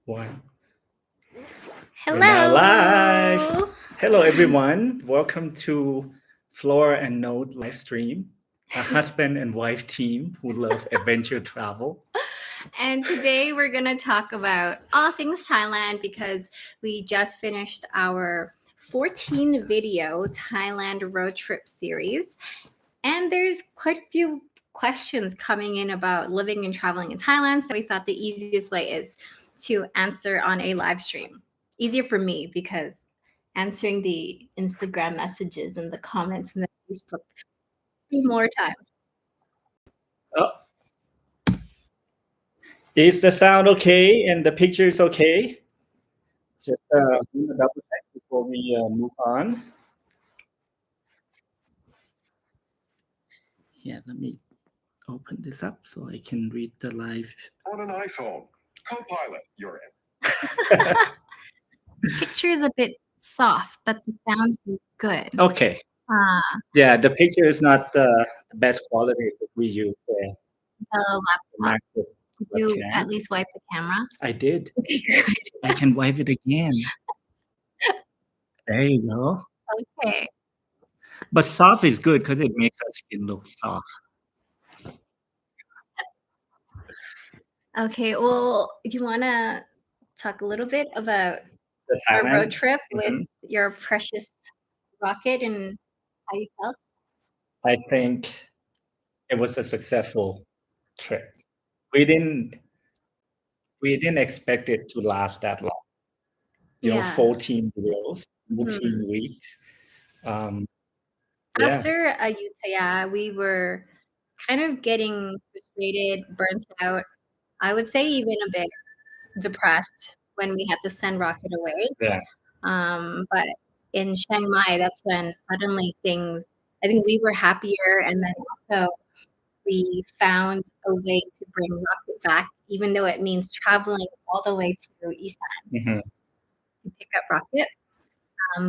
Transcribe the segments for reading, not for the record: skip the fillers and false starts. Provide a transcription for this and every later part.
One. We're now live. Hello. Hello, everyone. Welcome to Flora and Note live stream, a husband and wife team who love adventure travel. And today we're going to talk about all things Thailand because we just finished our 14 video Thailand road trip series. And there's quite a few questions coming in about living and traveling in Thailand. So we thought the easiest way is to answer on a live stream. Easier for me because answering the Instagram messages and the comments and the Facebook takes more time. Oh. Is the sound okay and the picture is okay? Just double check before we move on. Yeah, let me open this up so I can read the live. On an iPhone, Copilot, you're in. Picture is a bit soft, but the sound is good. Okay. Yeah, the picture is not the best quality that we use there. The laptop. Did you at least wipe the camera? I did. Okay, good. I can wipe it again. There you go. Okay. But soft is good because it makes our skin look soft. Okay, well, do you want to talk a little bit about our road trip with your precious rocket and how you felt? I think it was a successful trip. We didn't expect it to last that long. 14 videos, 14 weeks. After Ayutthaya, we were kind of getting frustrated, burnt out. I would say even a bit depressed when we had to send rocket away. Yeah. But in Chiang Mai, that's when suddenly I think we were happier, and then also we found a way to bring rocket back, even though it means traveling all the way to Isan to pick up rocket.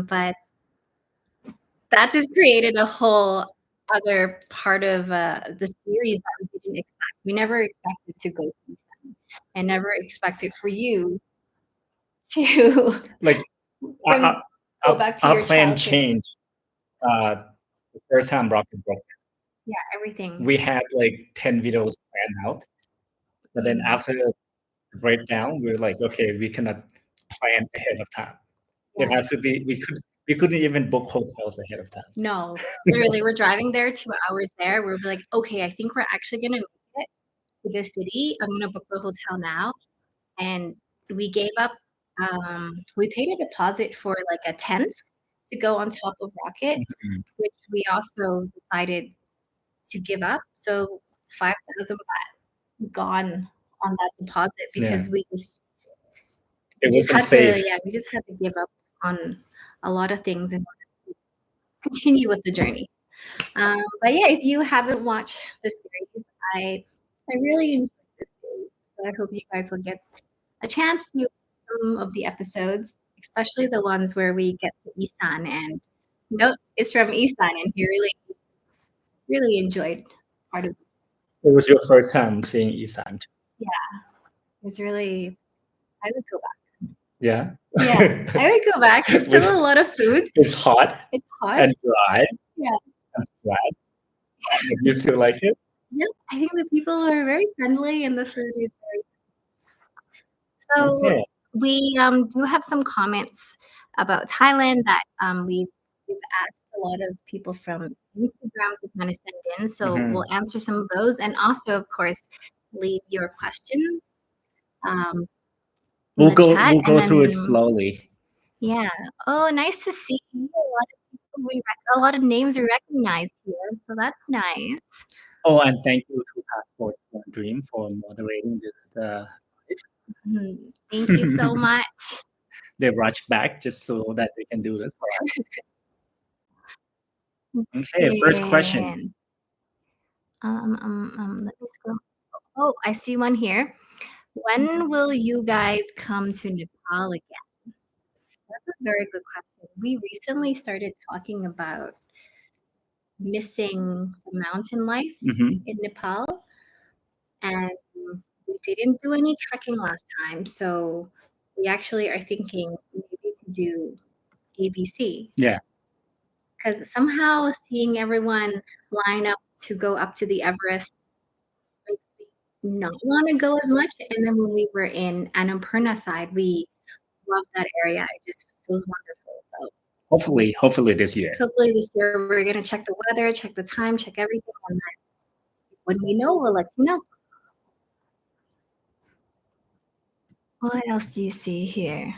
But that just created a whole other part of the series that we didn't expect. We never expected to go to Isan, and never expected for you to go back to your plan changed the first time rocket broke. Yeah, everything. We had 10 videos planned out, but then after the breakdown, we were like, okay, we cannot plan ahead of time. Yeah. It has to be. We couldn't even book hotels ahead of time. No, literally, we're driving there 2 hours there. We're like, okay, I think we're actually gonna make it to this city. I'm gonna book the hotel now, and we gave up. We paid a deposit for a tent to go on top of rocket, which we also decided to give up. So 5,000 baht gone on that deposit because we just had to give up on a lot of things in order to continue with the journey. But yeah, if you haven't watched the series, I really enjoyed this series. So I hope you guys will get a chance to some of the episodes, especially the ones where we get to Isan, and Note is from Isan, and he really enjoyed part of it. It was your first time seeing Isan. Yeah, it was really. I would go back. Yeah. Yeah, I would go back. There's still a lot of food. It's hot. It's hot and dry. Yeah. And dry. You still like it? Yeah, I think the people are very friendly and the food is very good. So we do have some comments about Thailand that we've asked a lot of people from Instagram to kind of send in. So we'll answer some of those, and also, of course, leave your questions. We'll go through it slowly. Yeah. Oh, nice to see you. A lot of names we recognize here, so that's nice. Oh, and thank you to Passport Dream for moderating this. Thank you so much. They rushed back just so that they can do this for us. Okay, first question. Let me scroll. Oh, I see one here. When will you guys come to Nepal again? That's a very good question. We recently started talking about missing the mountain life in Nepal, and we didn't do any trekking last time, so we actually are thinking maybe to do ABC. Yeah. Because somehow seeing everyone line up to go up to the Everest makes me not want to go as much. And then when we were in Annapurna side, we love that area. It just feels wonderful. So Hopefully this year. hopefully this year we're gonna check the weather, check the time, check everything, and then when we know, we'll let you know. What else do you see here?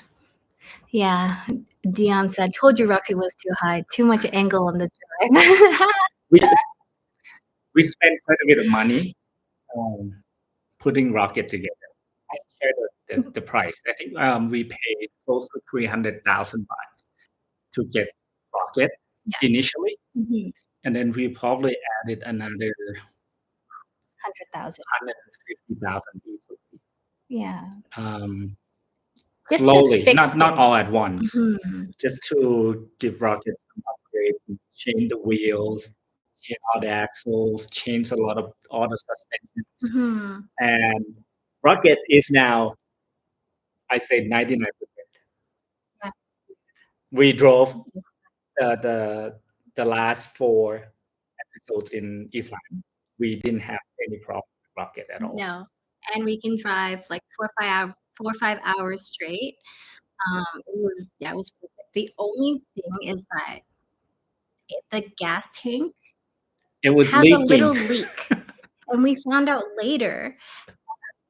Yeah, Dion said, "Told you rocket was too high, too much angle on the drive." We spent quite a bit of money putting rocket together. I shared the price. I think we paid close to 300,000 baht to get rocket initially, and then we probably added another 100,000. 150,000 easily. Yeah. Slowly, not all at once, just to give rocket some upgrades, change the wheels, change all the axles, change a lot of all the suspensions, and rocket is now, I say 99%. Yeah. We drove the last 4 episodes in Isan. We didn't have any problem with rocket at all. No, and we can drive like 4 or 5 hours straight. It was perfect. The only thing is that the gas tank has a little leak, and we found out later.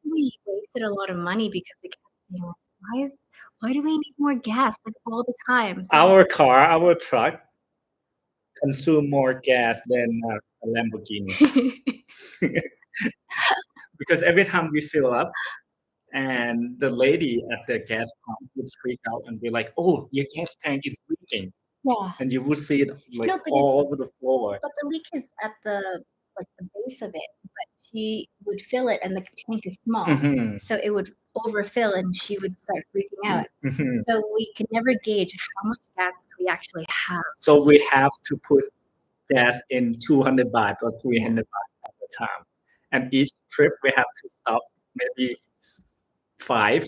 We wasted a lot of money because we kept saying, why do we need more gas like all the time? So our truck consume more gas than a Lamborghini. Because every time we fill up, and the lady at the gas pump would freak out and be like, "Oh, your gas tank is leaking." Yeah. And you would see it all over the floor. But the leak is at the base of it. But she would fill it, and the tank is small, so it would overfill, and she would start freaking out. So we can never gauge how much gas we actually have. So we have to put gas in 200 baht or 300 baht at the time, and each trip we have to stop maybe 5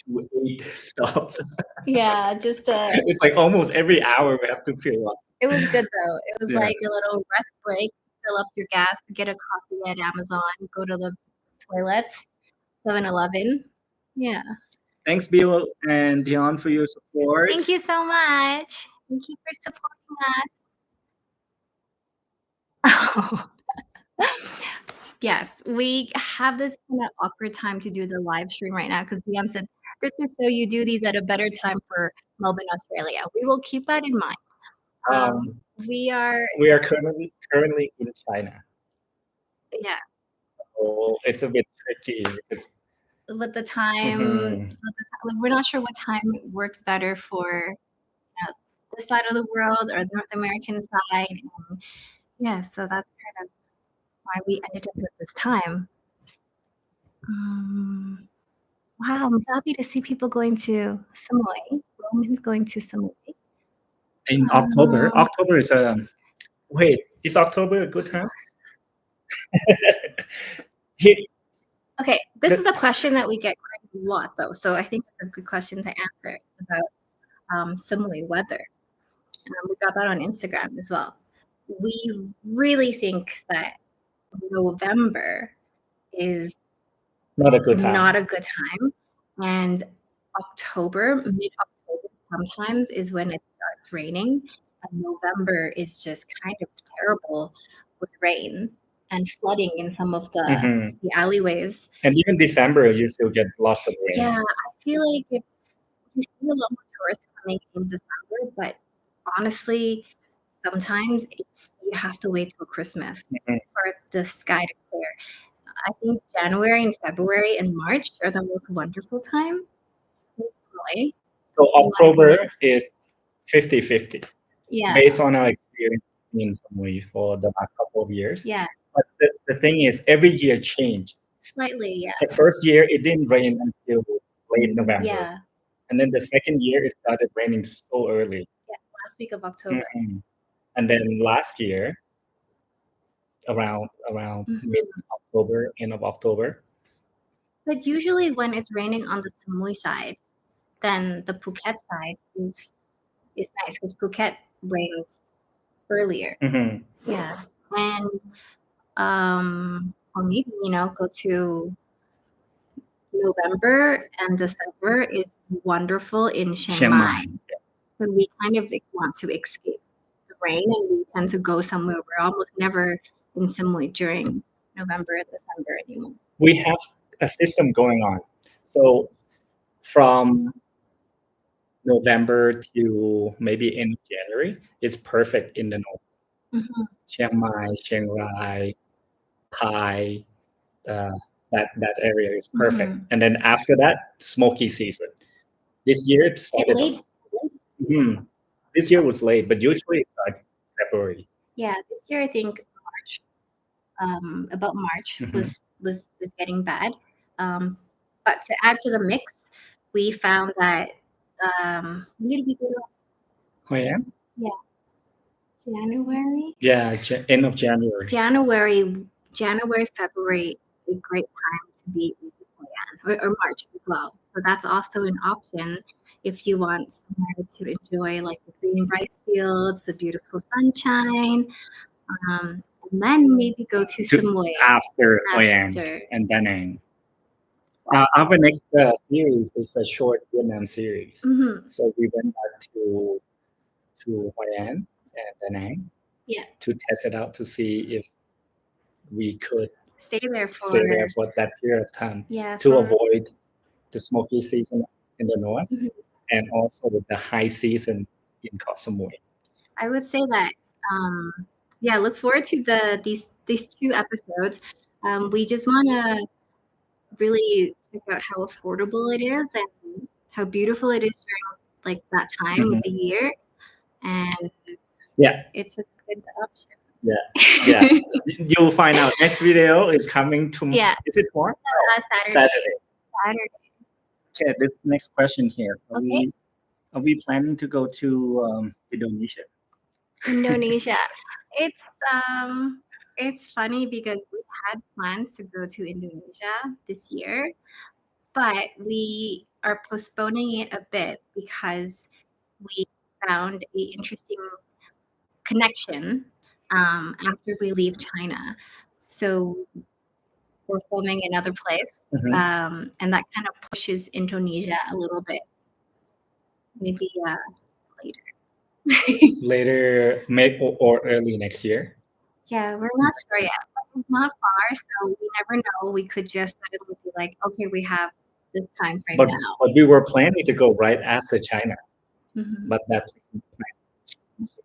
to 8 stops. Yeah, just it's like almost every hour we have to fill up. It was good though. It was like a little rest break, fill up your gas, get a coffee at Amazon, go to the toilets, 7-Eleven. Yeah. Thanks, Bill and Dion, for your support. Thank you so much. Thank you for supporting us. Yes, we have this kind of awkward time to do the live stream right now because Dion said, "This is so you do these at a better time for Melbourne, Australia." We will keep that in mind. We are currently in China. Yeah. So it's a bit tricky because with the time, we're not sure what time works better for this side of the world or the North American side. And yeah, so that's kind of why we ended up with this time. Wow, I'm so happy to see people going to Samoy. Romans going to Samoy. In October. October is wait, is October a good time? Okay, this is a question that we get quite a lot though, so I think it's a good question to answer about Samoy weather. We got that on Instagram as well. We really think that November is not a good time, and October, mid-October sometimes is when it starts raining, and November is just kind of terrible with rain and flooding in some of the alleyways. And even December, you still get lots of rain. Yeah, I feel like you see a lot more tourists coming in December, but honestly, sometimes you have to wait till Christmas for the sky to clear. I think January and February and March are the most wonderful time. So October is 50-50. Yeah. Based on our experience in Samoy for the last couple of years. Yeah. But the thing is, every year changed. Slightly, yeah. The first year, it didn't rain until late November. Yeah. And then the second year, it started raining so early. Yeah, last week of October. And then last year, around mid-October, end of October, But usually when it's raining on the Samui side, then the Phuket side is nice because Phuket rains earlier. Mhm. Yeah. And or maybe, go to November and December is wonderful in Chiang Chiang Mai. Mai. So we kind of want to escape the rain, and we tend to go somewhere. We're almost never in Samui during November and December anymore. We have a system going on. So from November to maybe end of January is perfect in the north. Mhm. Chiang Mai, Chiang Rai, Pai, that area is perfect. Mhm. And then after that, smoky season. This year it It started. late. Mhm. This year was late, but usually it's like February. Yeah, this year I think March, about March Mhm. was getting bad. But to add to the mix, we found that when did we go to Hoi An? January? Yeah, end of January. January, February is a great time to be in Hoi An, or March as well. So that's also an option if you want somewhere to enjoy like the green rice fields, the beautiful sunshine, and then maybe go to Samui After Hoi An after. and Da Nang. Our next series is a short Vietnam series. Mhm. So we went back to Hoi An and Da Nang Yeah. to test it out to see if we could Stay there for that period of time yeah to for avoid the smoky season in the north Mhm. and also the high season in Koh Samui. I would say that look forward to these two episodes. We just want to really check out how affordable it is and how beautiful it is during like that time of the year, and Yeah, it's a good option. yeah. You'll find out. Next video is coming tomorrow. Yeah. Is it tomorrow? Saturday. Okay, this next question here. Okay. Are we planning to go to Indonesia? Indonesia. It's funny because we had plans to go to Indonesia this year, but we are postponing it a bit because we found a interesting connection after we leave China. So we're filming another place, Mhm. and that kind of pushes Indonesia a little bit. Maybe later. Later, maybe or early next year. Yeah, we're not sure yet. But it's not far, so we never know. We could just suddenly be like, okay, we have this time frame But now. we were planning to go right after China, Mhm. but that's a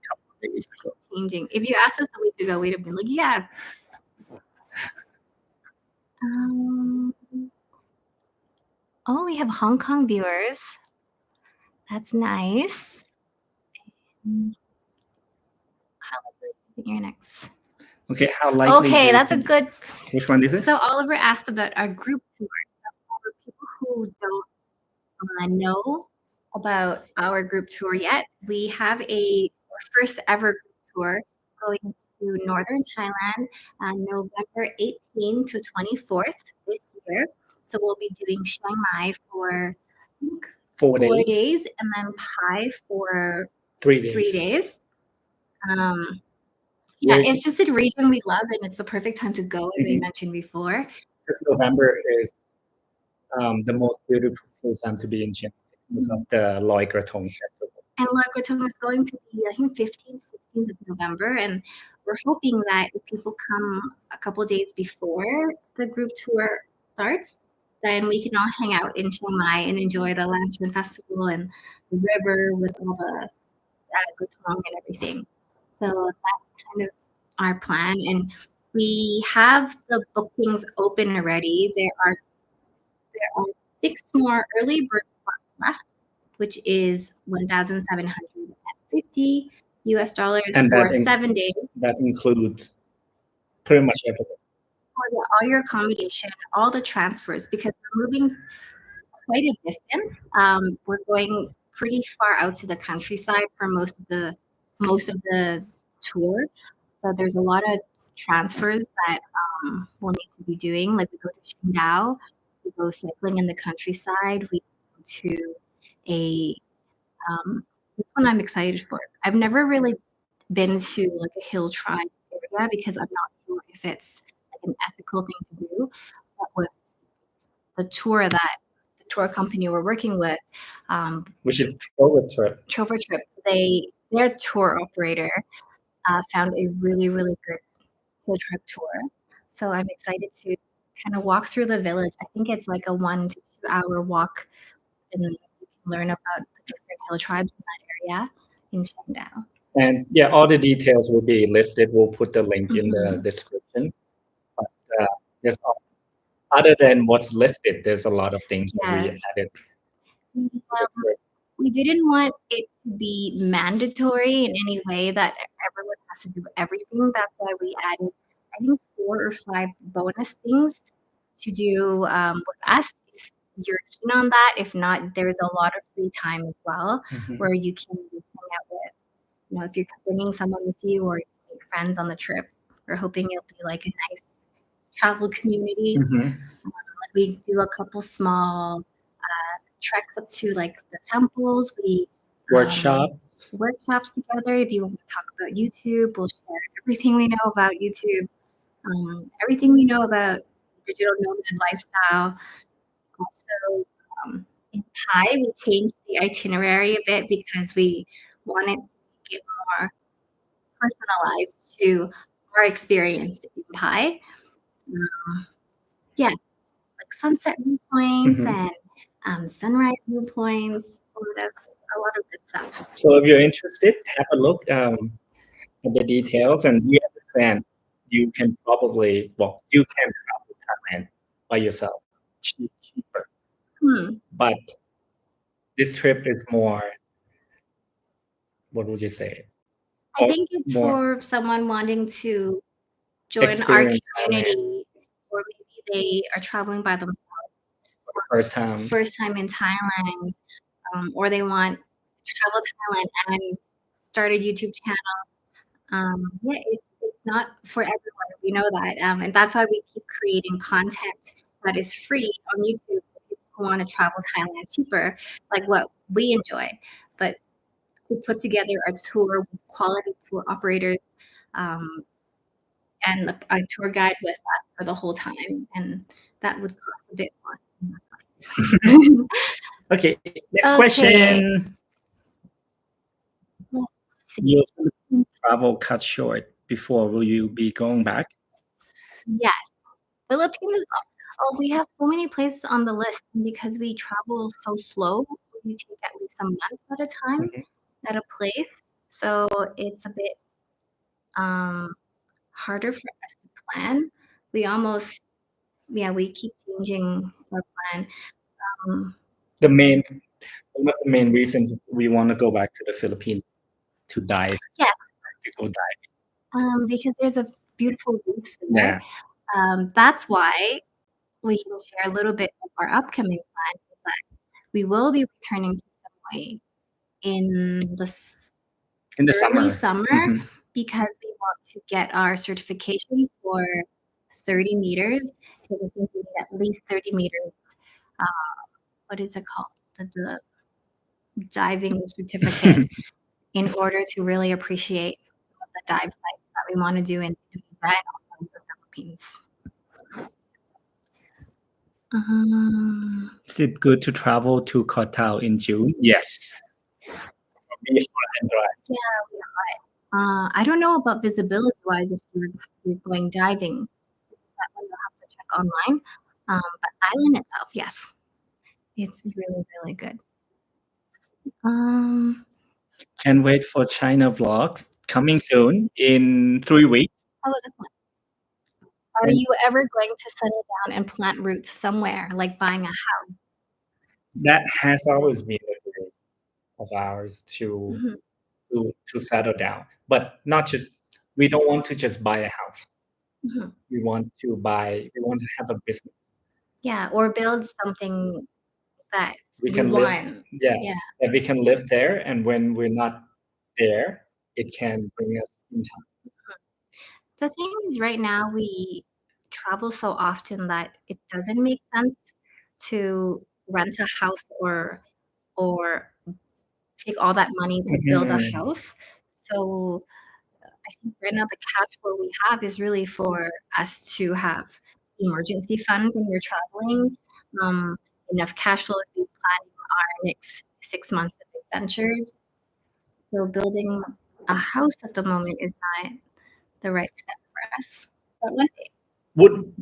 couple of days ago. Changing. If you asked us a week ago, we'd have been like, yes. Oh, we have Hong Kong viewers. That's nice. How likely do you think you're next? Okay, how likely? Okay, that's a good. Which one is this? So Oliver asked about our group tour. So for people who don't know about our group tour yet, we have our first ever group tour going to northern Thailand on November 18 to 24th this year. So we'll be doing Chiang Mai for I think, 4 days, and then Pai for 3 days. Yeah, it's just a region we love, and it's the perfect time to go, as I mentioned before. Because November is the most beautiful time to be in Chiang Mai because of the Loi Krathong festival. And Loi Krathong is going to be, I think, 15th, 16th of November, and we're hoping that if people come a couple days before the group tour starts, then we can all hang out in Chiang Mai and enjoy the Lantern Festival and the river with all the Krathong and everything. So that's kind of our plan, and we have the bookings open already. There are 6 more early bird spots left, which is $1,750 And for 7 days. That includes pretty much everything. All your accommodation, all the transfers, because we're moving quite a distance. We're going pretty far out to the countryside for most of the tour. So there's a lot of transfers that we'll need to be doing. Like we go to Qingdao, we to go cycling in the countryside. We go to a this one I'm excited for. I've never really been to like a Hilltribe area because I'm not sure if it's like an ethical thing to do. But with the tour company we're working with, which is Flora trip. Trover Trip, their tour operator found a really, really good Hilltribe tour. So I'm excited to kind of walk through the village. I think it's like a 1 to 2 hour walk, and you can learn about the different hill tribes in that area in Shangdao. And yeah, all the details will be listed. We'll put the link in the description. But there's other than what's listed, there's a lot of things that we added. We didn't want it to be mandatory in any way that everyone has to do everything. That's why we added, I think, 4 or 5 bonus things to do with us. If you're keen on that, if not, there's a lot of free time as well, where you can hang out with, if you're bringing someone with you or make friends on the trip. We're hoping it'll be like a nice travel community. We do a couple small treks up to like the temples. We workshops together. If you want to talk about YouTube, we'll share everything we know about YouTube, everything we know about digital nomad lifestyle. Also, in Pai, we changed the itinerary a bit because we wanted to make it more personalized to our experience in Pai. Like sunset viewpoints and sunrise viewpoints, a lot of good stuff. So if you're interested, have a look at the details, and we understand you can travel to Thailand by yourself, cheaper. But this trip is more, what would you say? I think it's for someone wanting to join our community, or maybe they are traveling by themselves first time in Thailand, or they want to travel to Thailand and start a YouTube channel. It's not for everyone. We know that, and that's why we keep creating content that is free on YouTube for people who want to travel Thailand cheaper, like what we enjoy. But to put together a tour with quality tour operators and a tour guide with us for the whole time, and that would cost a bit more. Okay, next question. Your travel cut short before. Will you be going back? Yes. Philippines, we have so many places on the list, and because we travel so slow, we take at least a month at a time at a place. So it's a bit harder for us to plan. We keep changing our plan. One of the main reasons we want to go back to the Philippines to dive. Yeah. To go dive. Because there's a beautiful reef there. That's why we can share a little bit of our upcoming plan. Is that we will be returning to Samui in the early summer because we want to get our certification for 30 meters. So we think we need at least 30 meters. What is it called? The diving certificate in order to really appreciate the dive sites that we want to do in Indonesia and also in the Philippines. Is it good to travel to KTown in June? Yes. Be hot and dry. Yeah, we're hot. I don't know about visibility-wise if you're going diving. That one you'll have to check online. But island itself, yes. It's really, really good. Can't wait for China vlogs coming soon in 3 weeks. How about this one? Are you ever going to settle down and plant roots somewhere, like buying a house? That has always been a dream of ours to settle down, but not just. We don't want to just buy a house. We want to have a business. Yeah, or build something that we can live. That we can live there, and when we're not there, it can bring us income. The thing is, right now we travel so often that it doesn't make sense to rent a house or take all that money to build a house. So I think right now the cash flow we have is really for us to have emergency fund when we're traveling, enough cash flow to be planning our next 6 months of adventures. So building a house at the moment is not the right step for us. But one day.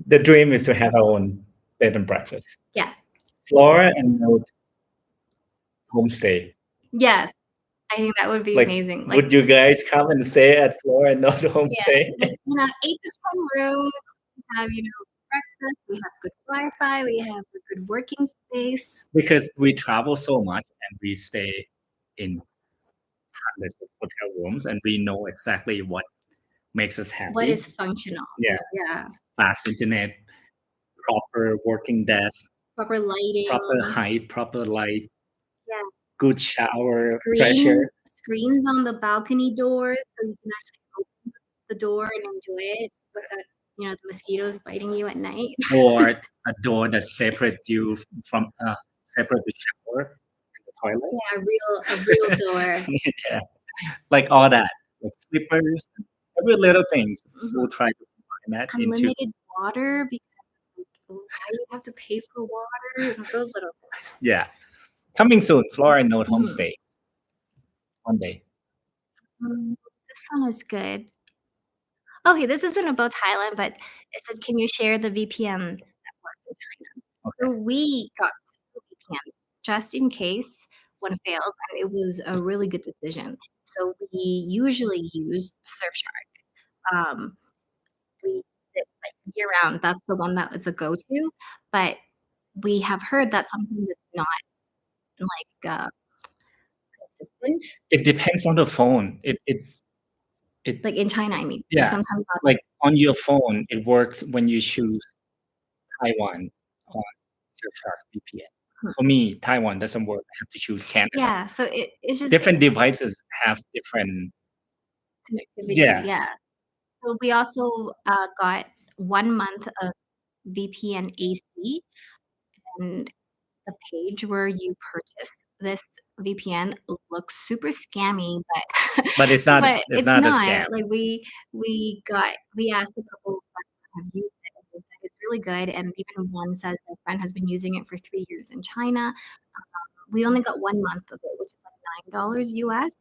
The dream is to have our own bed and breakfast. Yeah. Flora and Note homestay. Yes. I think that would be Like, amazing. Like, would you guys come and stay at Flora and Note homestay? yeah, 8 to 10 rooms. We have, breakfast. We have good Wi-Fi. We have a good working space. Because we travel so much and we stay in hundreds of hotel rooms, and we know exactly what makes us happy. What is functional? Yeah. Fast internet, proper working desk, proper lighting, proper height, proper light. Yeah. Good shower, pressure. Screens on the balcony doors, so you can actually open the door and enjoy it without, the mosquitoes biting you at night. Or a door that separates you from separate the shower and the toilet. Yeah, a real door. Yeah, like all that, like slippers, every little things. We'll try to find that unlimited water, because why you have to pay for water? Those little things. Yeah, coming soon. Flora and Note homestay. One day. This one is good. Okay, this isn't about Thailand, but it says, can you share the VPN network in China? Okay. So we got VPNs just in case one fails, and it was a really good decision. So we usually use Surfshark. We like year round. That's the one that is a go-to. But we have heard that something that's not like consistent. It depends on the phone. It like in China, I mean. Yeah. Sometimes like on your phone, it works when you choose Taiwan on Surfshark VPN. For me, Taiwan doesn't work. I have to choose Canada. Yeah, so it's just different devices have different connectivity. Yeah. So we also got 1 month of VPN AC, and the page where you purchase this VPN looks super scammy, but it's not. but it's not a not. scam. Like we asked a couple of friends who have used it, and it's really good. And even one says their friend has been using it for 3 years in China. We only got 1 month of it, which is like $9 US.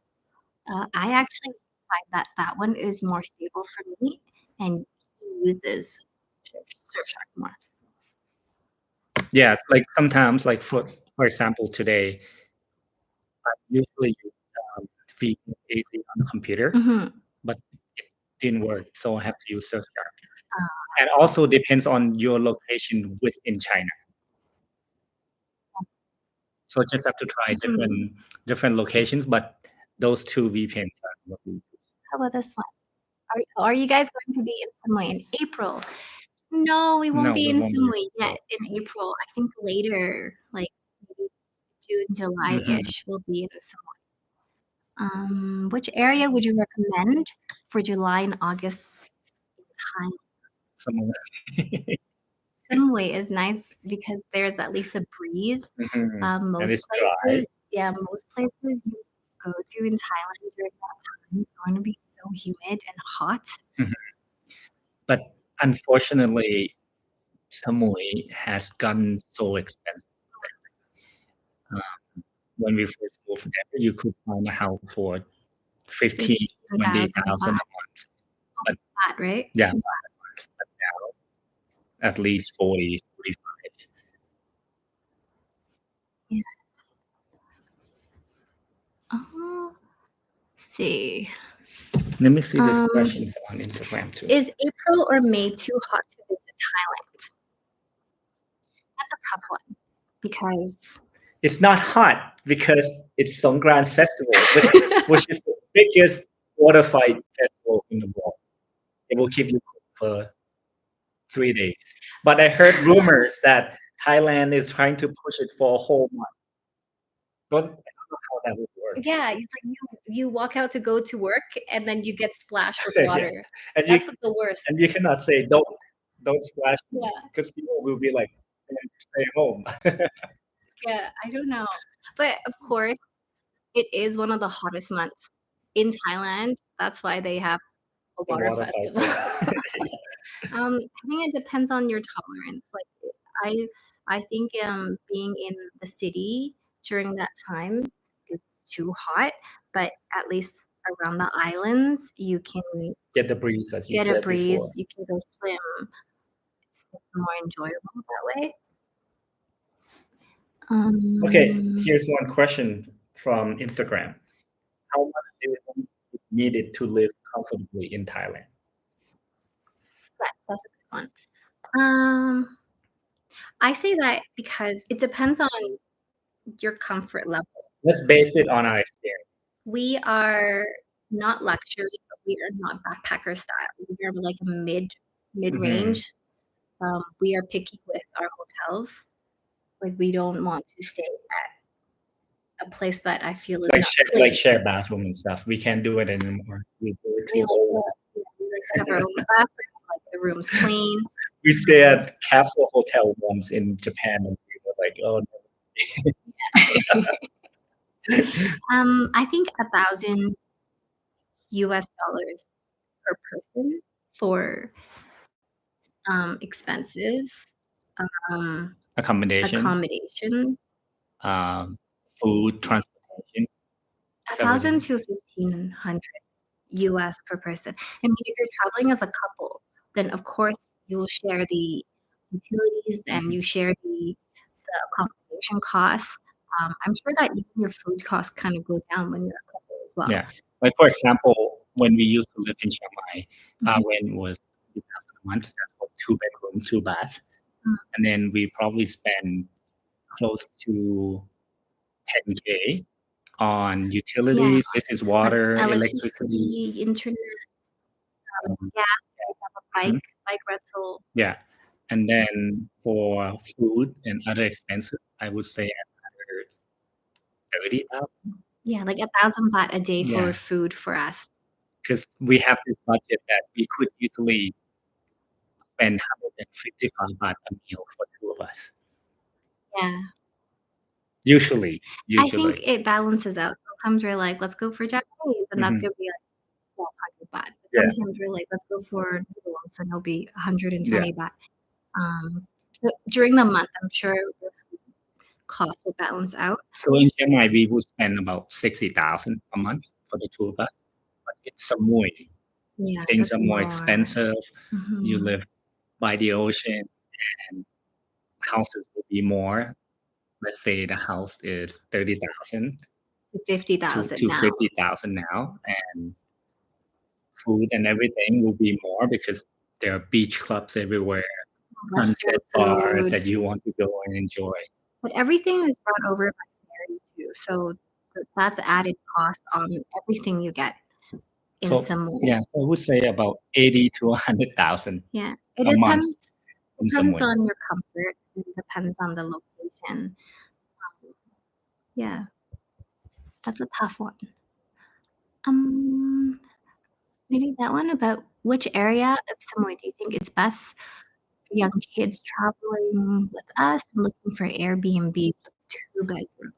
I actually find that one is more stable for me, and he uses Surfshark more. Yeah, like sometimes, like for example, today, I usually use VPN AC on the computer, but it didn't work, so I have to use Surfshark. And also depends on your location within China. So just have to try different locations, but those two VPNs are what we use. How about this one? Are you guys going to be in Samui in April? No, we won't be in Samui yet in April. I think later, like maybe June, July-ish, we'll be in Samui. Which area would you recommend for July and August time? Samui is nice because there's at least a breeze. Most places you go to in Thailand during that time is going to be so humid and hot. But unfortunately, Samui has gotten so expensive. When we first moved there, you could find a house for 15,000, 20,000 a month. But that, right? Yeah. But now, at least 40, 45. Yeah. See. Let me see this question on Instagram too. Is April or May too hot to visit Thailand? That's a tough one because it's not hot because it's Songkran Festival, which is the biggest water fight festival in the world. It will keep you cool for 3 days. But I heard rumors that Thailand is trying to push it for a whole month. I don't know how that would work. Yeah, it's like you walk out to go to work and then you get splashed with water. And that's the worst. And you cannot say don't splash me because people will be like, then stay home. Yeah, I don't know. But of course, it is one of the hottest months in Thailand. That's why they have a The water water festival. festival. I think it depends on your tolerance. Like I think being in the city during that time is too hot, but at least around the islands you can Get the breeze, as you get a said breeze, before. you can go swim. It's more enjoyable that way. Okay, here's one question from Instagram. How much do you think is needed to live comfortably in Thailand? That's a good one. I say that because it depends on your comfort level. Let's base it on our experience. We are not luxury, but we are not backpacker style. We are like a mid-range. We are picky with our hotels. Like we don't want to stay at a place that I feel is not share bathroom and stuff. We can't do it anymore. We do it we too like old. to have our own bathroom, like the room's clean. We stay at capsule hotel once in Japan, and we were like, "Oh no." I think $1,000 per person for expenses, Accommodation, food, transportation. 1,000 to 1,500 US per person. I mean, if you're traveling as a couple, then of course you will share the utilities and you share the accommodation costs. I'm sure that even your food costs kind of go down when you're a couple as well. Yeah, like for example, when we used to live in Chiang Mai, when it was 2,000 a month, that's for 2 bedrooms, 2 baths, and then we probably spend close to 10K on utilities. This is water, electricity, internet, gas, bike rental. Yeah, and then for food and other expenses, I would say another 30,000. Yeah, like 1,000 baht a day for Yeah. food for us. Because we have this budget that we could easily spend 155 baht a meal for 2 of us. Yeah. Usually. I think it balances out. Sometimes we're like, "Let's go for Japanese," and that's gonna be like 1,200 baht. Yeah. Sometimes we're like, "Let's go for noodles," and it'll be 120 Yeah. baht. So during the month, I'm sure the food cost will balance out. So in Chiang Mai, we would spend about 60,000 a month for the 2 of us, but in Samui, Yeah, things that's are more expensive. You live by the ocean, and houses will be more. Let's say the house is 30,000 to 50,000 to now. 50,000 now, and food and everything will be more because there are beach clubs everywhere, sunset bars that you want to go and enjoy. But everything is brought over by ferry too, so that's added cost on everything you get in Samui. Yeah, I would say about 80 to 100,000 Yeah, a month in depends Samui. on your comfort, it depends on the location. Yeah, that's a tough one. Maybe that one about which area of Samui do you think it's best for young kids traveling with us and looking for Airbnbs with 2 bedrooms?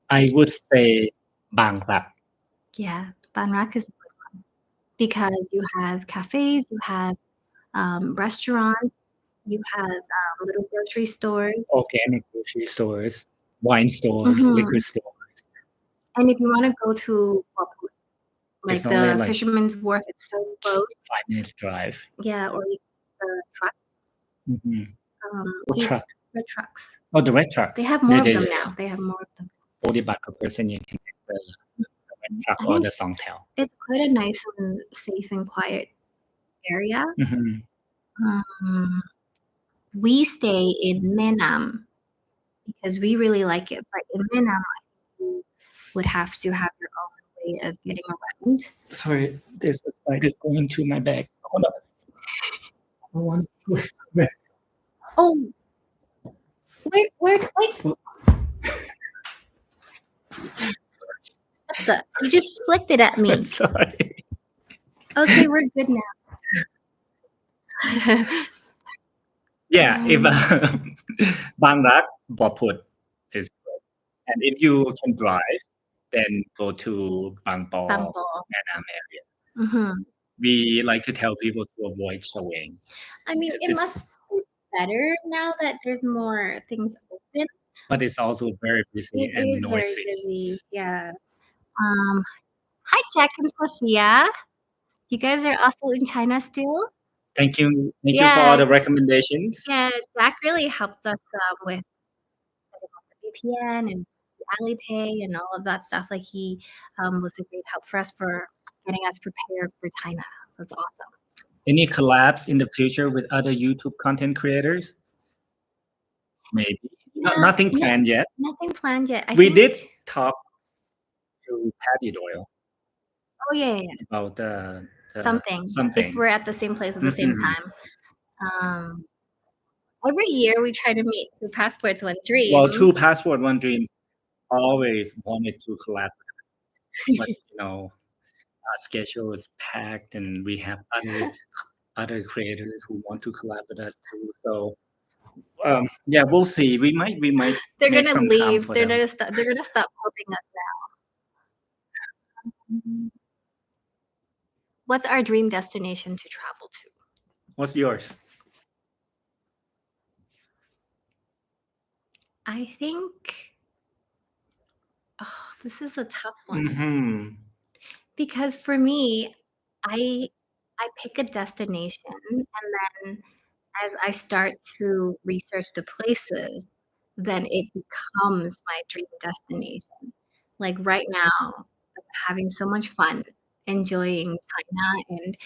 I would say Bangkok. Yeah, Ban Rak is a good one because you have cafes, you have restaurants, you have little grocery stores, Organic grocery stores, wine stores, liquor stores. And if you want to go to like the like Fisherman's Wharf, it's so close. 5 minutes drive. Yeah, or the trucks. What truck? Red trucks. Oh, the red trucks. They have more of them now. They have more of them. 40 baht per person, you can take the red truck or the Songtail. It's quite a nice and safe and quiet area. We stay in Menam because we really like it, but in Menam, I think you would have to have your own way of getting around. Sorry, there's a spider going to my bag. Hold on. I want to. Oh, wait. You just flicked it at me. I'm sorry. Okay, we're good now. Yeah, if Bang Rak, Boput is good. And if you can drive, then go to Bang Po, Bangpo. Annam area. Mm-hmm. We like to tell people to avoid Chaweng. I mean, Yes, it it's- must be better now that there's more things open. But it's also very busy It and is very noisy. busy. Yeah. Hi, Jack and Sophia. You guys are also in China still? Thank you for Yeah. all the recommendations. Yeah, Jack really helped us with setting up the VPN and the Alipay and all of that stuff. Like he was a great help for us for getting us prepared for China. That's awesome. Any collabs in the future with other YouTube content creators? Maybe. Nothing planned yet. Nothing planned yet. We did talk to Patty Doyle Oh yeah. about Something. something. If we're at the same place at the same time. Every year we try to meet Two Passports, One Dream. Well, Two Passport, One Dream always wanted to collab, but our schedule is packed, and we have other creators who want to collab with us too. So, yeah, we'll see. We might. They're make gonna some leave. time for They're them. gonna stop. They're gonna stop helping us now. What's our dream destination to travel to? What's yours? I think. Oh, this is a tough one. Mm-hmm. Because for me, I pick a destination, and then as I start to research the places, then it becomes my dream destination. Like right now, I'm having so much fun enjoying China, and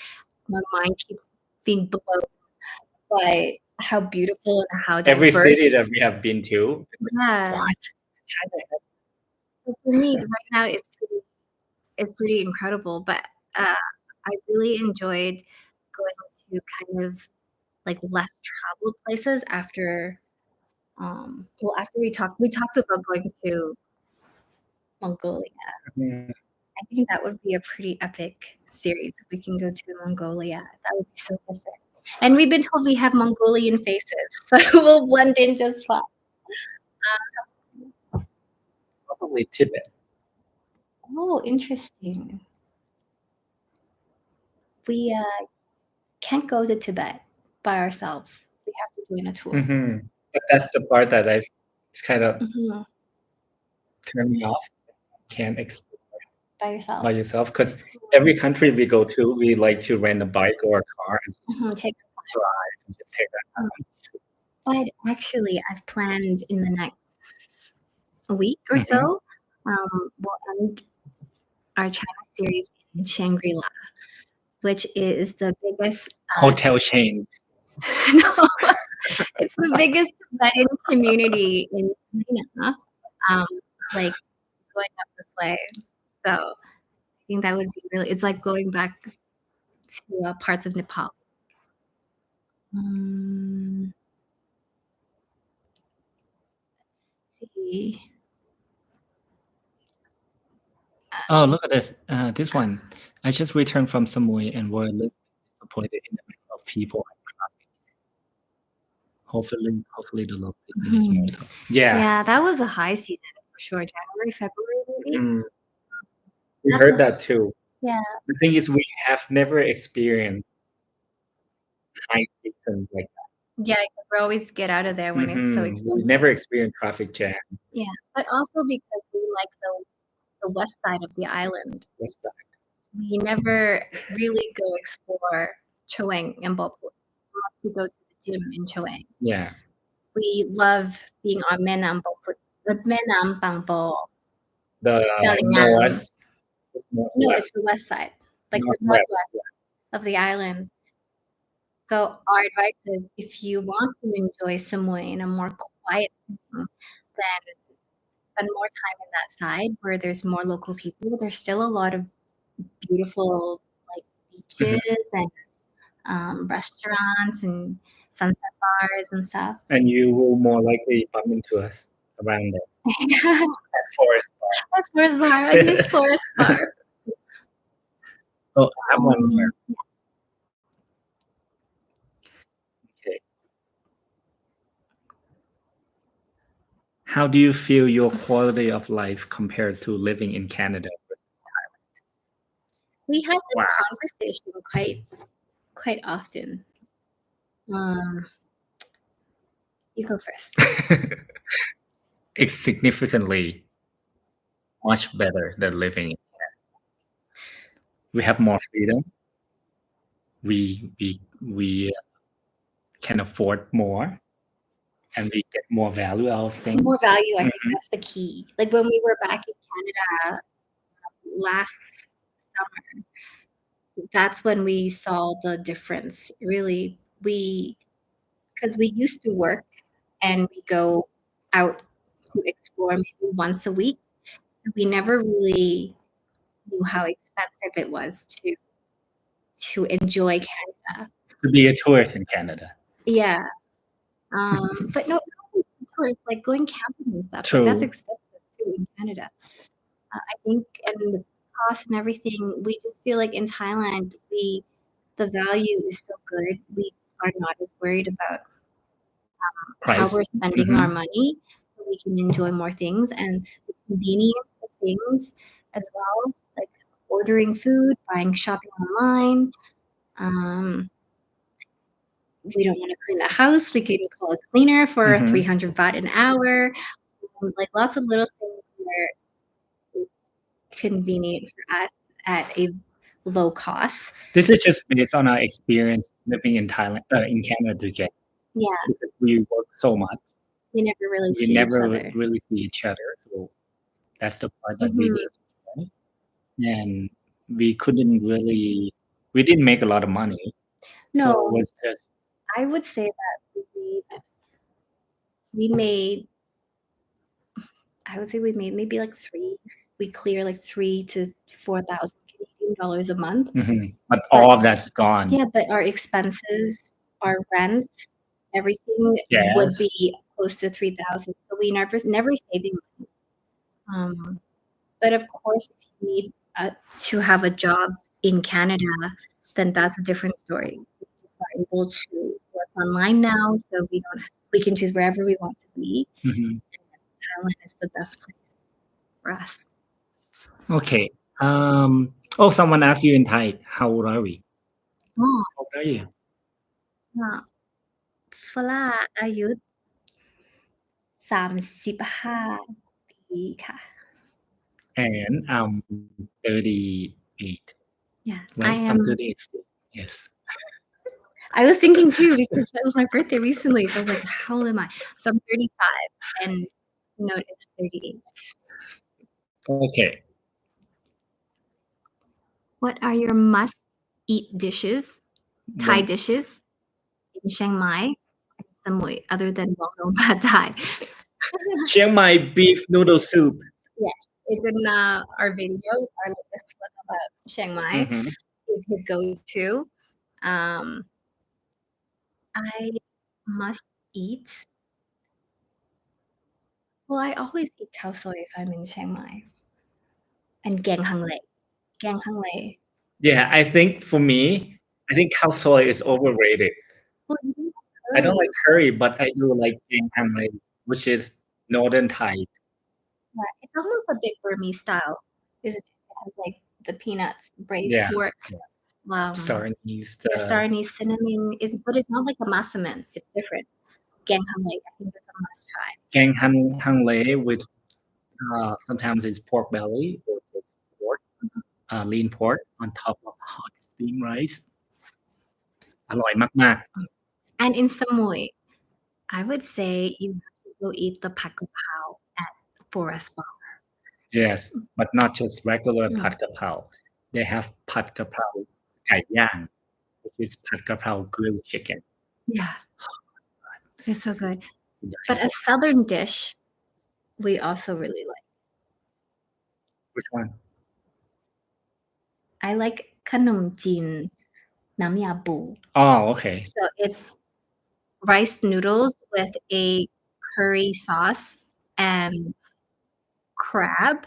my mind keeps being blown by how beautiful and how diverse. Every city that we have been to. Yeah. What? China. So for me, right now it's pretty incredible. But I really enjoyed going to kind of like less traveled places after. After we talked about going to Mongolia. I think that would be a pretty epic series if we can go to Mongolia. That would be so different. And we've been told we have Mongolian faces, so we'll blend in just fine. Probably Tibet. Oh, interesting. We can't go to Tibet by ourselves. We have to join a tour. Mm-hmm. But that's the part that it's kind of turned me off. Can't explore by yourself, because every country we go to, we like to rent a bike or a car and just take drive and just take that time. But actually, I've planned in the next week or so, we'll end our China series in Shangri-La, which is the biggest hotel chain. No, it's the biggest Tibetan community in China. Like going up this way, so I think that would be really. It's like going back to parts of Nepal. Let's see. Oh, look at this! This one. I just returned from Samui and were a little disappointed in the number of people and traffic. Hopefully the low season is more tough. Yeah, that was a high season for sure. January, February, maybe. We heard that too. Yeah. The thing is, we have never experienced high season like that. Yeah, we always get out of there when it's so expensive. We never experienced traffic jam. Yeah, but also because we like the west side of the island. West side. We never really go explore Chaweng and Boput. We go to the gym in Chaweng. Yeah. We love being on Menam Boput, the Menam Bangpo. The north. No, it's the west side, like the northwest of the island. So our advice is, if you want to enjoy Samui in a more quiet setting, then spend more time in that side where there's more local people. There's still a lot of beautiful like beaches and restaurants and sunset bars and stuff. And you will more likely bump into us around there. At Forest Bar. At Forest Bar. I miss Forest Bar. Oh, I have one more. Okay. How do you feel your quality of life compared to living in Canada? We have this Wow. conversation quite often. You go first. It's significantly much better than living in Canada. We have more freedom. We can afford more, and we get more value out of things. More value, I think that's the key. Like when we were back in Canada last summer, that's when we saw the difference. Really, because we used to work and we go out to explore maybe once a week. So we never really knew how expensive it was to enjoy Canada. To be a tourist in Canada. Yeah. But no, of course, like going camping and stuff, like that's True. expensive too in Canada. I think, and the cost and everything, we just feel like in Thailand, the value is so good. We are not as worried about how Price. we're spending our money, so we can enjoy more things and the convenience of things as well, like ordering food, shopping online. We don't want to clean the house. We can call a cleaner for 300 baht an hour. Like lots of little things where it's convenient for us at a low cost. This is just based on our experience living in Thailand, in Canada together. Yeah, Because we work so much, we never really we see never each other. really see each other. So that's the part that we didn't enjoy. And we didn't make a lot of money. So No, it was just I would say that we made maybe like we clear like 3,000 to 4,000 Canadian dollars a month. but all of that's gone. Yeah, but our expenses, our rent, everything would Yes. be close to 3,000. So we never saving money. But of course, if you need to have a job in Canada, then that's a different story. We just are able to work online now, so we can choose wherever we want to be. Thailand is the best place for us. Okay. Someone asked you in Thai, how old are we? Oh, How old are you? Flora อายุ 35 ปีค่ะ And I'm 38. Yeah, Right? I'm 38 still. Yes. I was thinking too because it was my birthday recently. So I was like, how old am I? So I'm 35 and note it's 38. Okay. What are your must-eat dishes, Thai dishes in Chiang Mai and Samui other than well-known pad Thai? Chiang Mai beef noodle soup. Yes, it's in our video. Our latest one about Chiang Mai is his go-to. I must eat. Well, I always eat khao soi if I'm in Chiang Mai. And gang hang lei. Gang hang lei. Yeah, I think for me, khao soi is overrated. Well, you don't I don't curry. like curry, but I do like gang hang lei, which is northern Thai. Yeah, it's almost a bit Burmese style, isn't it? It has like the peanuts, braised Yeah. pork, Star anise. the star anise, cinnamon, but it's not like a masaman. It's different. Gang hang lei, I think it's a must try. Gang hang lei with sometimes it's pork belly or pork, lean pork on top of hot steamed rice. อร่อยมาก And in Samui, I would say you have to go eat the pad kapao at Forest Bar. Yes, but not just regular pad kapao. They have pad kapao ไก่ย่าง which is pad kapao grilled chicken. Yeah. It's so good. But a southern dish we also really like. Which one? I like khanom jin nam ya bu. Oh, okay. So it's rice noodles with a curry sauce and crab.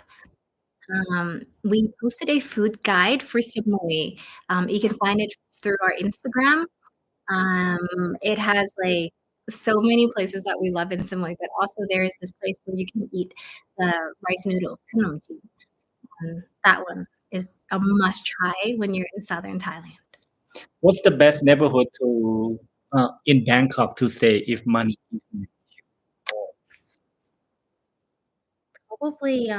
We posted a food guide for Samui. You can find it through our Instagram. It has like so many places that we love in Samui, but also there is this place where you can eat the rice noodles, khanom. And that one is a must try when you're in southern Thailand. What's the best neighborhood to in Bangkok to stay if money is an issue? Probably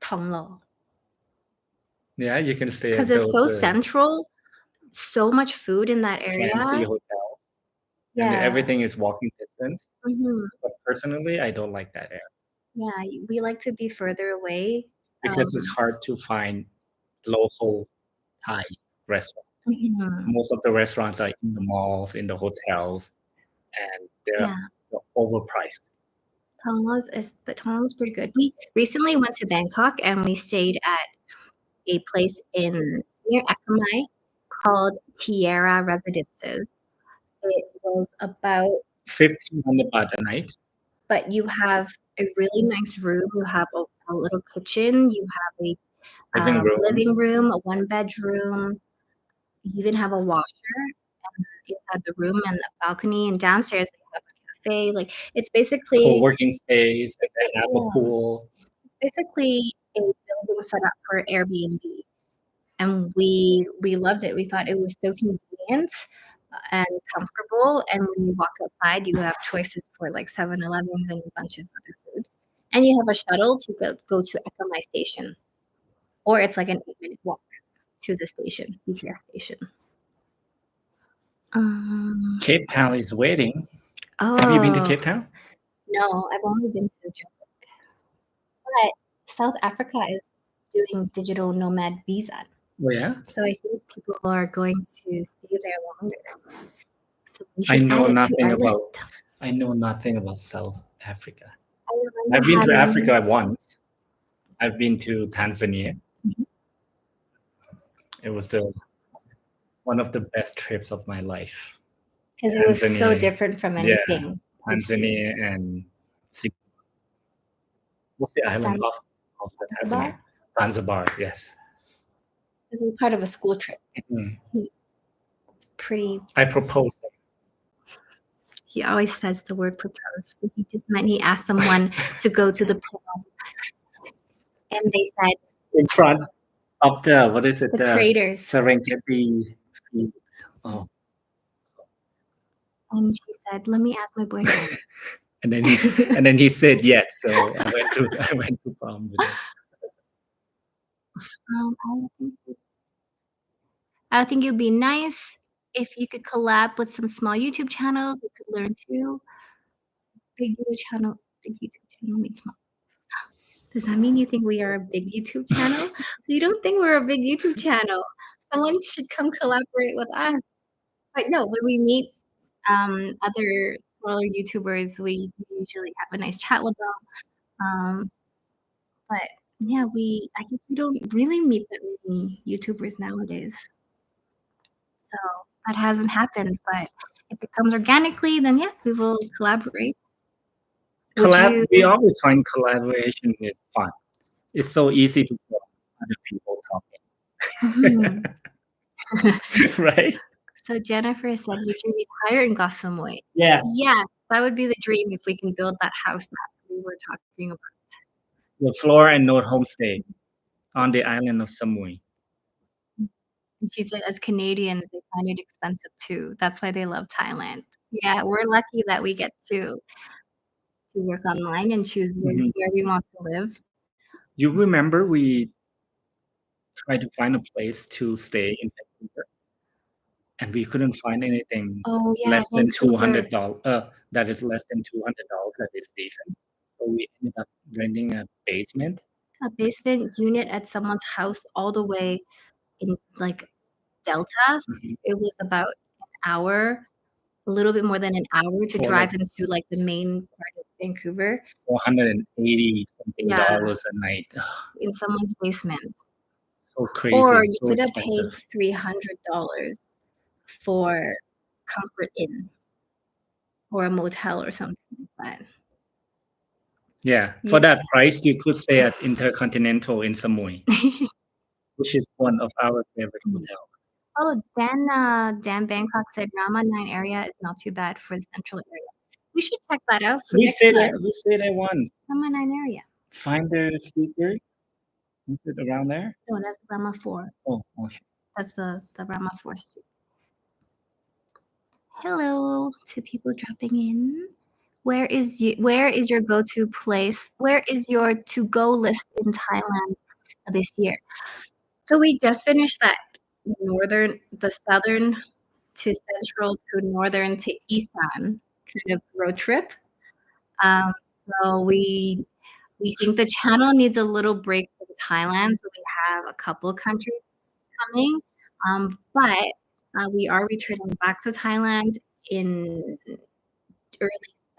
Thonglo. Yeah, you can stay Because at it's so those central, so much food in that area. fancy hotels, and Yeah. everything is walking distance. Mhm. But personally, I don't like that area Yeah, we like to be further away. because it's hard to find local Thai restaurants. Mhm. Most of the restaurants are in the malls, in the hotels, and they're Yeah. overpriced. Thonglo's pretty good. We recently went to Bangkok and we stayed at a place near Ekamai called Tierra Residences. It was about 1,500 baht a night. but you have a really nice room. You have a little kitchen. You have a living room, a 1-bedroom. You even have a washer inside the room and a balcony. And downstairs they have a cafe. Like it's basically Co-working space. They have a pool. It's basically a building set up for Airbnb, and we loved it. We thought it was so convenient and comfortable. And when you walk outside, you have choices for like 7-Elevens and a bunch of other foods. And you have a shuttle to go to Ekamai station, or it's like an 8-minute walk to the station, BTS station. Cape Town is waiting. Have you been to Cape Town? No, I've only been to Joburg. But South Africa is doing digital nomad visa. Oh, yeah? So I think people are going to stay there longer. So we I should know add it to nothing our about. list. I know nothing about South Africa. I remember I've been to having- Africa once. I've been to Tanzania. Mhm. It was one of the best trips of my life. Because it was so Tanzania. different from anything. Tanzania and what's the island of the Tanzania? Zanzibar, yes. It was part of a school trip. Mhm. It's pretty. I proposed. He always says the word propose, but he just meant he asked someone to go to the prom. And they said In front of the, what is it? the craters. Serengeti. Oh. And she said, "Let me ask my boyfriend." And then he said yes. So I went to prom with him. I think it would be nice if you could collab with some small YouTube channels. You could learn too. Big YouTube channel means small. Does that mean you think we are a big YouTube channel? We don't think we're a big YouTube channel. Someone should come collaborate with us. But no, when we meet other smaller YouTubers, we usually have a nice chat with them. But yeah, I guess we don't really meet that many YouTubers nowadays. So that hasn't happened. But if it comes organically, then yeah, we will collaborate. We always find collaboration is fun. It's so easy to get other people talking. Right? So Jennifer said you should retire in Koh Samui. Yes. Yeah, that would be the dream if we can build that house that we were talking about. The Flora and Note homestay on the island of Samui. And she said, as Canadians, they find it expensive too. That's why they love Thailand. Yeah, we're lucky that we get to work online and choose where we want to live. You remember we tried to find a place to stay in Vancouver, and we couldn't find anything less than $200. That is less than $200. That is decent. So we ended up renting a basement. A basement unit at someone's house all the way in like Delta. It was about an hour, a little bit more than an hour to drive into like the main part of Vancouver. $480 something dollars a night in someone's basement. So crazy. Or you could have paid $300 for Comfort Inn or a motel or something like that. Yeah, for that price, you could stay at Intercontinental in Samui, which is one of our favorite hotels. Dan Bangkok said Rama 9 area is not too bad for the central area. We should check that out for We next stayed time. there once. Rama 9 area. Finder Seeker. Is it around there? No, that's Rama 4. Oh, okay. That's the Rama 4 street. Hello to people dropping in. Where is your go-to place? Where is your to-go list in Thailand this year? So we just finished that southern to central to northern to eastern kind of road trip. So we think the channel needs a little break from Thailand. So we have a couple countries coming, but we are returning back to Thailand in early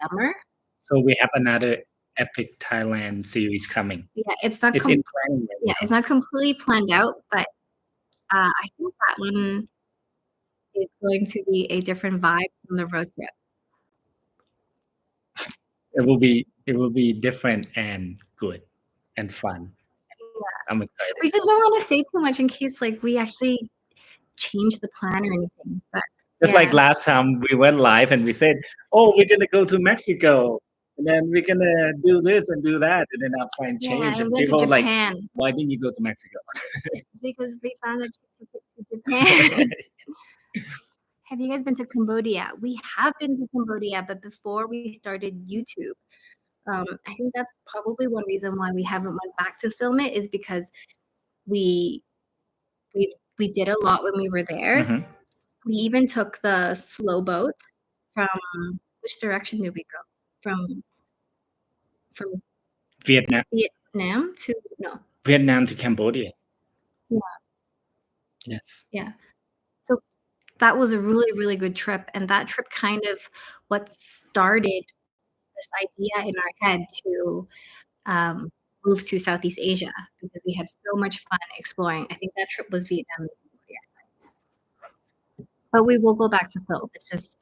summer. So we have another epic Thailand series coming. Yeah, it's not. It's in planning. Yeah, it's not completely planned out, but I think that one is going to be a different vibe from the road trip. It will be different and good and fun. Yeah. I'm excited. We just don't want to say too much in case we actually change the plan or anything. But just like last time we went live and we said, "Oh, we're gonna go to Mexico, and then we're gonna do this and do that," and then our plan changed, and we people went were to like, Japan. "Why didn't you go to Mexico?" Because we found a trip to Japan. Have you guys been to Cambodia? We have been to Cambodia, but before we started YouTube, I think that's probably one reason why we haven't went back to film it is because we did a lot when we were there. Mhm. We even took the slow boat from which direction did we go? From Vietnam to Cambodia. Yeah. Yes. Yeah. So that was a really, really good trip. And that trip kind of what started this idea in our head to move to Southeast Asia because we had so much fun exploring. I think that trip was Vietnam and Cambodia. But we will go back to film. It's just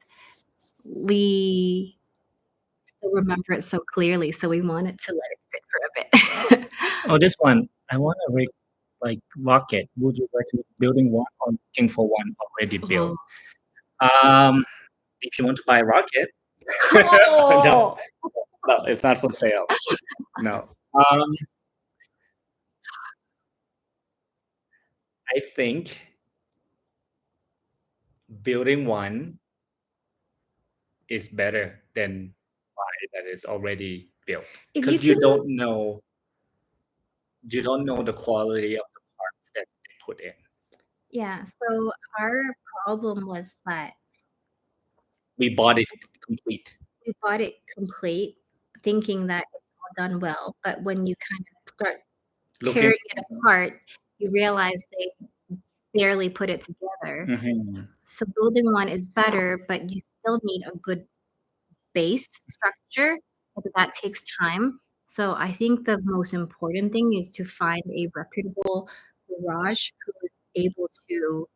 we still remember it so clearly, so we wanted to let it sit for a bit. Oh, this one. I want to rig like rocket. Would you recommend building one or looking for one already built? If you want to buy a rocket, no, it's not for sale. No. I think building one is better than buy that is already built because you don't know the quality of the parts that they put in. Yeah, so our problem was that we bought it complete. We bought it complete, thinking that it's all done well, but when you kind of start tearing it apart, you realize they barely put it together. Mm-hmm. So building one is better, but you still need a good base structure, but that takes time. So I think the most important thing is to find a reputable garage who is able to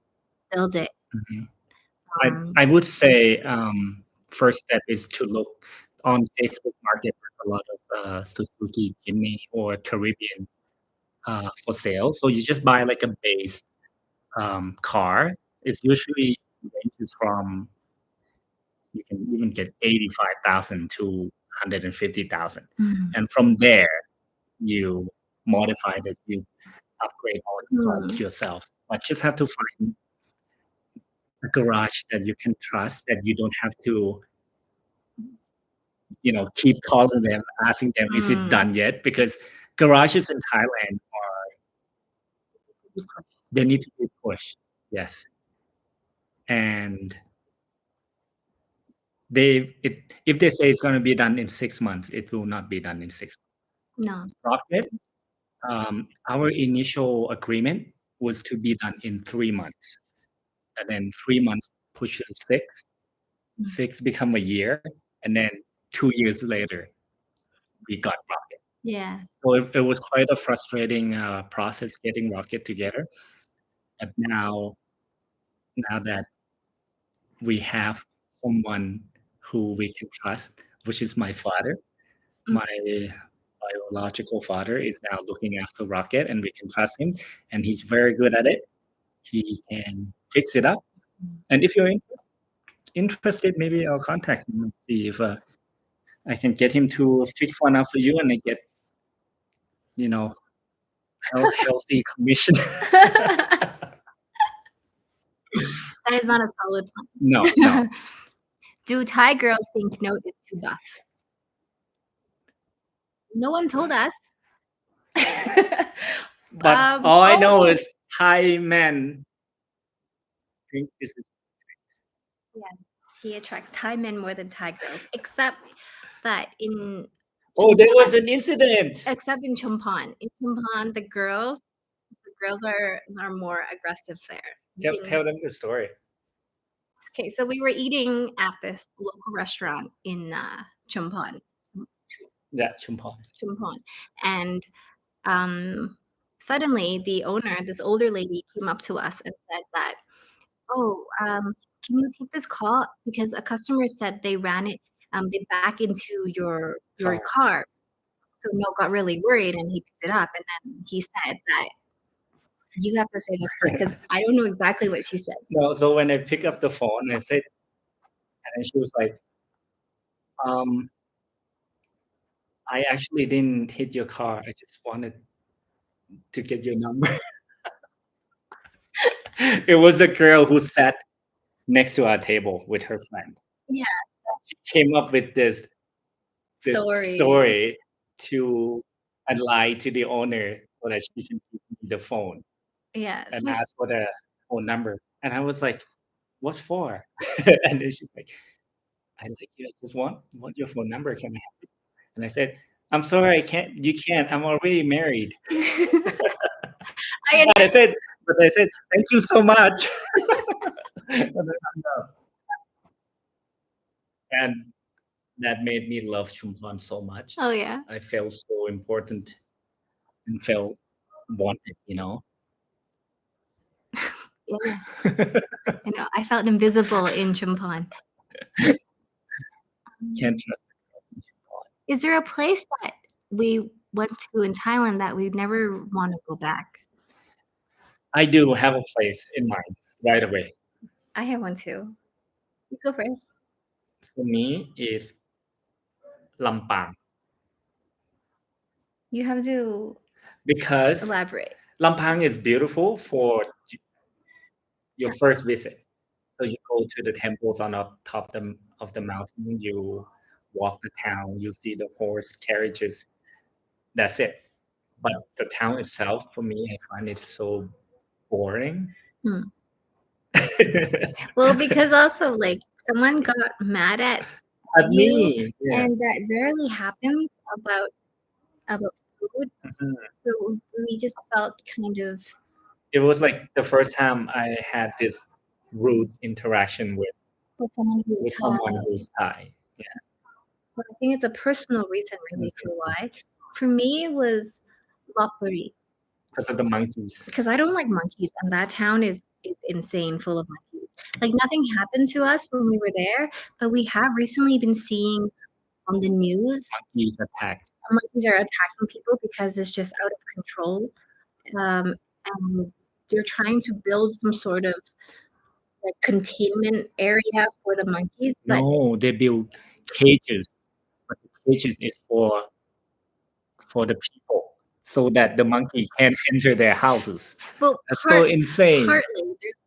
build it. Mm-hmm. I would say first step is to look on Facebook Market. There's a lot of Suzuki Jimny or Caribbean for sale. So you just buy like a base car. It's usually ranges from you can even get 85,000 to 150,000, and from there you modify it. You upgrade all the parts yourself. But just have to find a garage that you can trust, that you don't have to keep calling them, asking them, is it done yet? Because garages in Thailand they need to be pushed. Yes. And if they say it's going to be done in 6 months, it will not be done in 6 months. No. Rocket, our initial agreement was to be done in 3 months. And then 3 months pushes 6. 6 become a year. And then 2 years later, we got Rocket. Yeah. So it was quite a frustrating process getting Rocket together. But now that we have someone who we can trust, which is my father, my biological father is now looking after Rocket, and we can trust him, and he's very good at it. He can fix it up. And if you're interested, maybe I'll contact him and see if I can get him to fix one up for you, and I get, healthy commission. That is not a solid plan. No. Do Thai girls think Note is too buff? No one told us. But all I know is Thai men think this is. He attracts Thai men more than Thai girls, except that in. Oh, there was an incident. Except in Chumphon. In Chumphon, the girls are more aggressive there. Tell them the story. Okay, so we were eating at this local restaurant in Chumphon. Yeah, Chumphon. And suddenly the owner, this older lady, came up to us and said that, can you take this call? Because a customer said they ran it, they back into your car. So No got really worried and he picked it up, and then he said that you have to say this because I don't know exactly what she said. No, so when I pick up the phone, I said, and she was like, I actually didn't hit your car. I just wanted to get your number. It was the girl who sat next to our table with her friend. Yeah. She came up with this story to lie to the owner so that she can give me the phone. Yeah. And ask for the phone number. And I was like, "What's for?" And then she's like, "I like you. I just want your phone number. Can I have it?" And I said, "I'm sorry, I can't. You can't. I'm already married." I said, "Thank you so much." And that made me love Chumphon so much. Oh yeah. I felt so important and felt wanted, Yeah. I felt invisible in Chumphon. Can't trust. Is there a place that we went to in Thailand that we'd never want to go back? I do have a place in mind right away. I have one too. You go first. For me, is Lampang. You have to Because elaborate. Lampang is beautiful for your first visit. So you go to the temples on the top of the mountain, you walk the town, you see the horse carriages. That's it. But the town itself, for me, I find it so boring. Well, because also like someone got mad at me, and that rarely happens about food. So we just felt kind of. It was like the first time I had this rude interaction with someone who's Thai. Yeah. Well, I think it's a personal reason really for why. For me, it was Lopburi. Because of the monkeys. Because I don't like monkeys, and that town is insane, full of monkeys. Like nothing happened to us when we were there, but we have recently been seeing on the news monkeys attacked. Monkeys are attacking people because it's just out of control, and they're trying to build some sort of like containment area for the monkeys. But no, they build cages, but the cages is for the people, so that the monkey can't enter their houses. Well, that's so insane. Partly,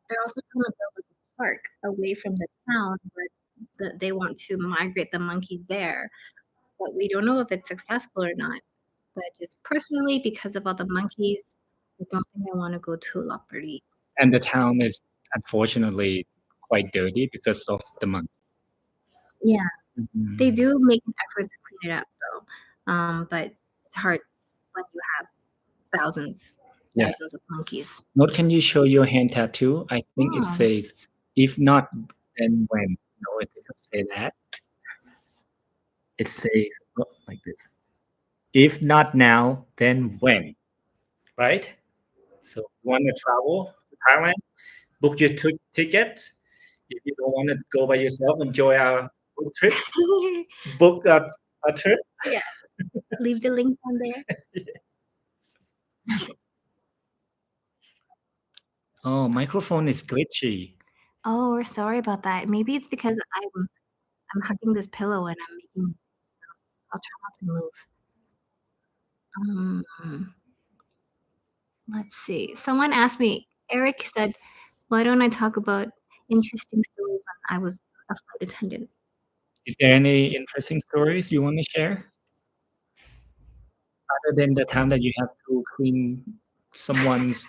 they're also trying to build a park away from the town where they want to migrate the monkeys there. But we don't know if it's successful or not. But just personally, because of all the monkeys, I don't think I want to go to Lopburi. And the town is unfortunately quite dirty because of the monkeys. Yeah, they do make an effort to clean it up, though. But it's hard when you have thousands of monkeys. Note, can you show your hand tattoo? I think it says, "If not, then when." No, it doesn't say that. It says like this: "If not now, then when?" Right? So, you want to travel to Thailand? Book your ticket. If you don't want to go by yourself, enjoy our road trip. Book a trip. Yeah. Leave the link on there. Oh, microphone is glitchy. Oh, we're sorry about that. Maybe it's because I'm hugging this pillow and I'm making. I'll try not to move. Let's see. Someone asked me. Eric said, "Why don't I talk about interesting stories when I was a flight attendant?" Is there any interesting stories you want to share? Other than the time that you have to clean someone's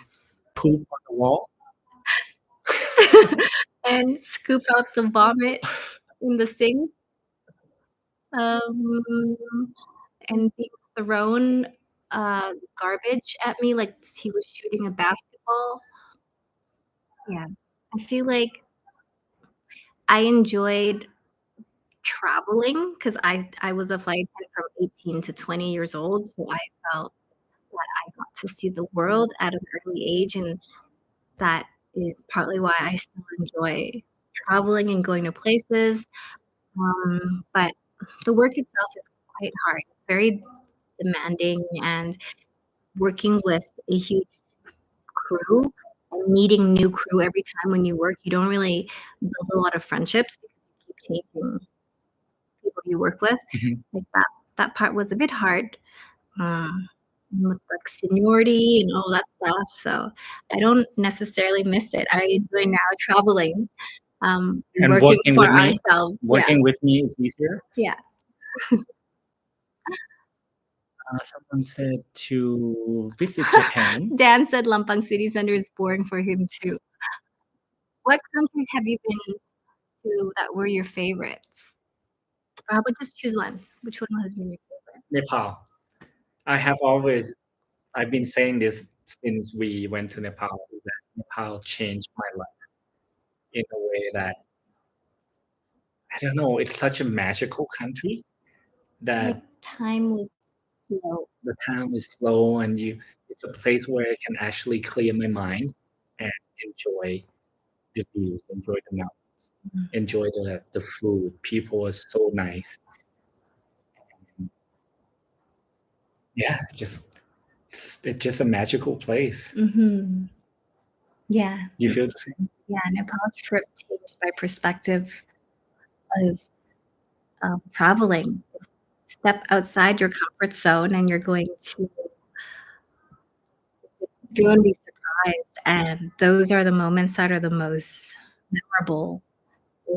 poop on the wall? And scoop out the vomit in the sink. And being thrown garbage at me like he was shooting a basketball. Yeah. I feel like I enjoyed traveling because I was a flight attendant from 18 to 20 years old, so I felt that I got to see the world at an early age, and that is partly why I still enjoy traveling and going to places. But the work itself is quite hard. It's very demanding, and working with a huge crew and meeting new crew every time when you work, you don't really build a lot of friendships because you keep changing people you work with. Like that part was a bit hard. With like seniority and all that stuff. So I don't necessarily miss it. I enjoy now traveling, And working for ourselves. Working with me is easier? Yeah. Someone said to visit Japan. Dan said Lampang City Center is boring for him too. What countries have you been to that were your favorites? Or how about just choose one? Which one has been your favorite? Nepal. I've been saying this since we went to Nepal, that Nepal changed my life in a way that, I don't know, it's such a magical country that Like time was slow. the time is slow and it's a place where I can actually clear my mind and enjoy the views, enjoy the mountains, enjoy the food. People are so nice. And yeah, it's just a magical place. Yeah. You feel the same? Yeah, Nepal trip changed my perspective of traveling. Step outside your comfort zone and you're going to be surprised. And those are the moments that are the most memorable,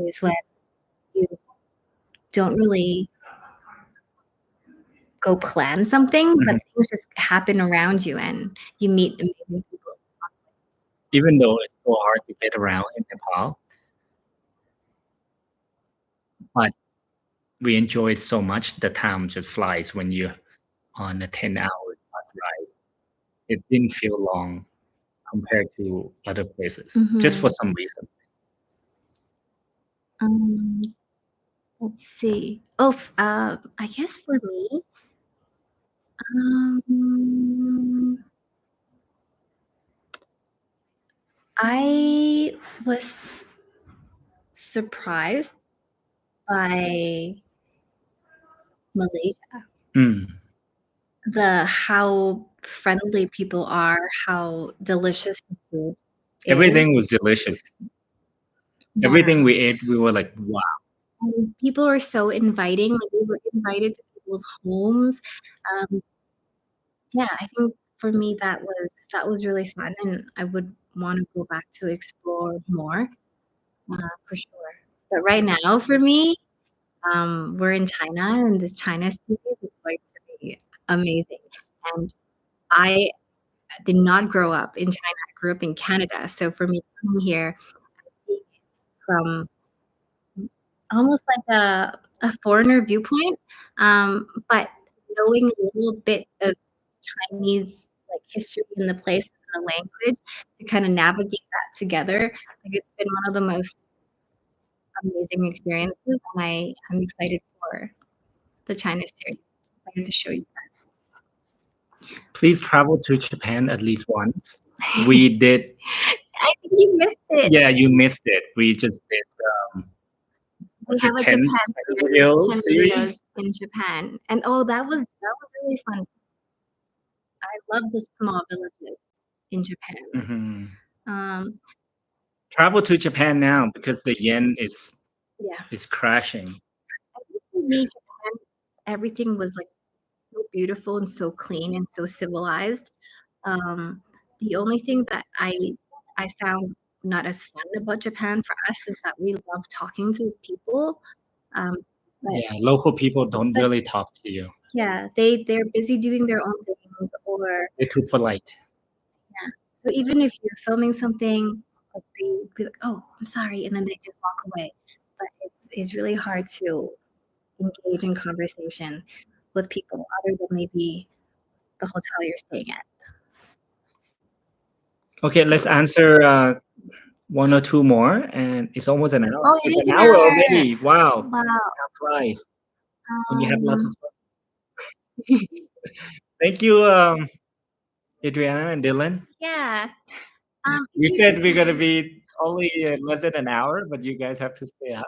is when you don't really go plan something, but things just happen around you and you meet amazing people. Even though it's so hard to get around in Nepal, but we enjoy it so much. The time just flies when you're on a 10-hour bus ride. It didn't feel long compared to other places, just for some reason. Let's see. I guess for me, I was surprised by Malaysia. How friendly people are, how delicious the food is. Everything was delicious. Yeah. Everything we ate, we were like, wow. And people are so inviting. Like we were invited to people's homes. Yeah, I think for me that was really fun, and I would want to go back to explore more, for sure. But right now, for me, we're in China, and this China series is going to be amazing. And I did not grow up in China. I grew up in Canada. So for me coming here, I'm seeing it from almost like a foreigner viewpoint, but knowing a little bit of Chinese like history and the place and the language to kind of navigate that together. Like it's been one of the most amazing experiences, and I'm excited for the China series. I'm excited to show you guys. Please travel to Japan at least once. We did. I think you missed it. Yeah, you missed it. We just did. We have a 10 Japan video series, 10 videos in Japan, and that was really fun. I love the small villages in Japan. Travel to Japan now because the yen is crashing. I think for me, Japan, everything was like so beautiful and so clean and so civilized. The only thing that I found not as fun about Japan for us is that we love talking to people. Local people don't really talk to you. Yeah, they're busy doing their own things, or they're too polite. Yeah. So even if you're filming something, like they be like, "Oh, I'm sorry," and then they just walk away. But it's really hard to engage in conversation with people other than maybe the hotel you're staying at. Okay, let's answer one or two more, and it's almost an hour. Oh, it's it is an hour already. Wow. Wow. Time flies when you have lots of fun. Thank you, Adriana and Dylan. Yeah. We said we're gonna be only less than an hour, but you guys have to stay up.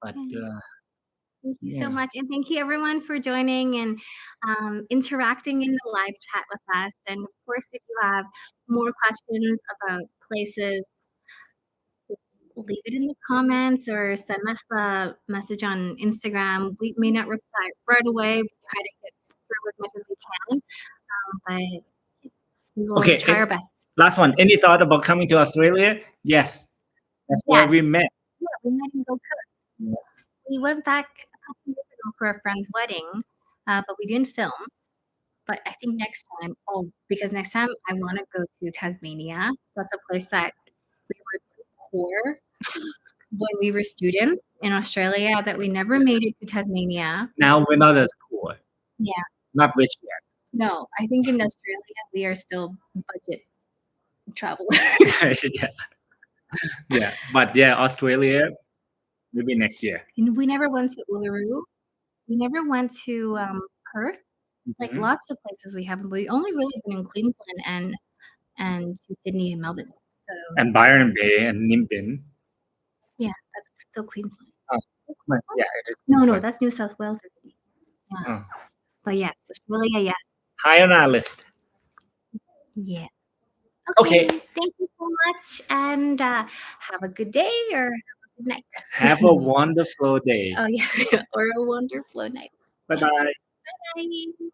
But thank you so much, and thank you everyone for joining and interacting in the live chat with us. And of course, if you have more questions about places, just leave it in the comments or send us a message on Instagram. We may not reply right away. We try to get through as much as we can, but we will try our best. Last one. Any thought about coming to Australia? Yes. That's where we met. Yeah, we met in Gold Coast. Yes. We went back a couple years ago for a friend's wedding, but we didn't film. But I think next time, because next time I want to go to Tasmania. That's a place that we were too poor when we were students in Australia that we never made it to Tasmania. Now we're not as poor. Yeah. Not rich yet. No, I think in Australia we are still budget travelers. Yeah, but yeah, Australia maybe next year. And we never went to Uluru. We never went to Perth. Like lots of places we haven't. We only really been in Queensland and to Sydney and Melbourne. So. And Byron Bay and Nimbin. Yeah, that's still Queensland. Oh, yeah, it is. No, that's New South Wales. Yeah. Oh. But yeah, Australia, yeah. High on our list. Yeah. Okay. Thank you so much, and have a good day or good night. Have a wonderful day. Oh yeah, or a wonderful night. Bye-bye. Bye.